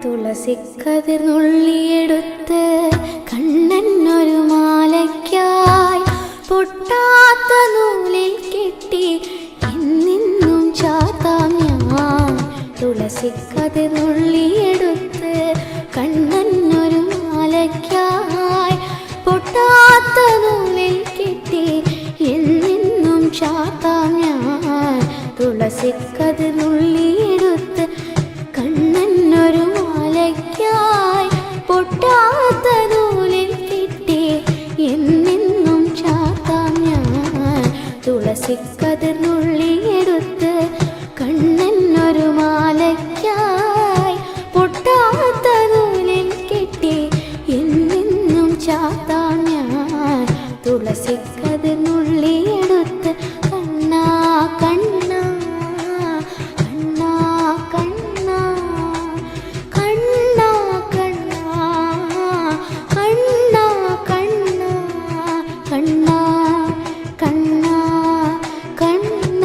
തുളസിക്കതിർ നുള്ളിയെടുത്ത് കണ്ണനൊരു മാലയ്ക്കായി പൊട്ടാത്ത നൂലിൽ കെട്ടി എന്നെന്നും ചാത്താം ഞാൻ. തുളസിക്കതിർ നുള്ളിയെടുത്ത് കണ്ണനൊരു മാലയ്ക്കായി പൊട്ടാത്ത നൂലിൽ കെട്ടി എന്നെന്നും ചാത്താം ഞാൻ. തുളസിക്കതിർ നുള്ളിയെടുത്ത് കണ്ണനൊരു മാലയ്ക്കായി പൊട്ടാത്ത നൂലിൽ കെട്ടി എന്നെന്നും ചാത്താം ഞാൻ. തുളസിക്കതിർ നുള്ളിയെടുത്ത് കണ്ണനൊരു മാലയ്ക്കായി പൊട്ടാത്ത നൂലിൽ കെട്ടി എന്നെന്നും ചാത്താം ഞാൻ. തുളസിക്കതിർ നുള്ളിയെടുത്ത് കണ്ണാ കണ്ണാ കണ്ണാ കണ്ണാ കണ്ണാ കണ്ണാ കണ്ണാ കണ്ണാ കണ്ണാ കണ്ണാ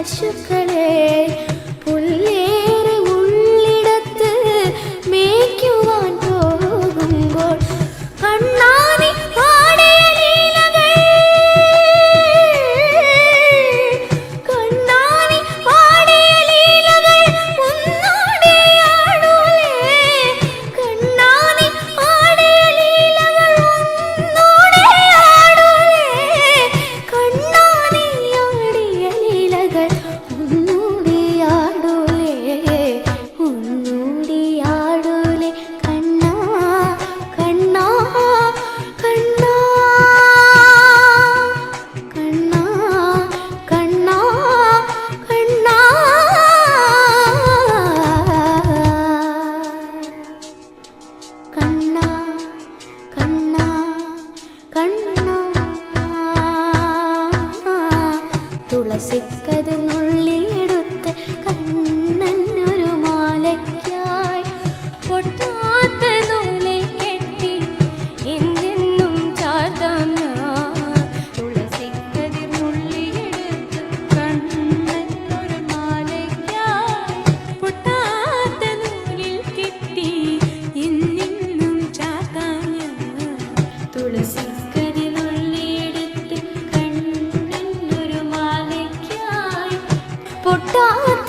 പശുക്കളെ പുല്ലേറെ ഉള്ളിടത്ത് മേയ്ക്കുവാൻ പോകുമ്പോൾ കണ്ണാടി പാടിയ ലീലകൾ, കണ്ണാടി പാടിയ ലീലകൾ ഒന്നോടെയാടൂലേ, കണ്ണാടി പാടിയ ലീലകൾ ഒന്നോടെയാടൂലേ, കണ്ണാടിയാടിയ ലീലകൾ ഒന്നൂടിയാടൂലേ, ഒന്നൂടിയാടൂലേ കണ്ണാ കണ്ണാ കണ്ണാ കണ്ണാ കണ്ണാ കണ്ണാ. കണ്ണാ കണ്ണാ കണ്ണാ തുളസിക്കതിർ നുള്ളിയെടുത്ത് കണ്ണനൊരു മാലയ്ക്കായി പൊട്ടാത്ത നൂലിൽ കെട്ടി എന്നെന്നും ചാർത്താം ഞാൻ. തുളസിക്കതിർ നുള്ളിയെടുത്ത് കണ്ണനൊരു മാലയ്ക്കായി പൊട്ടാത്ത നൂലിൽ കെട്ടി എന്നെന്നും ചാർത്താം ഞാൻ. തുളസിക്കതിർ നുള്ളിയെടുത്ത് കണ്ണനൊരു മാലയ്ക്കായി പൊട്ടാത്ത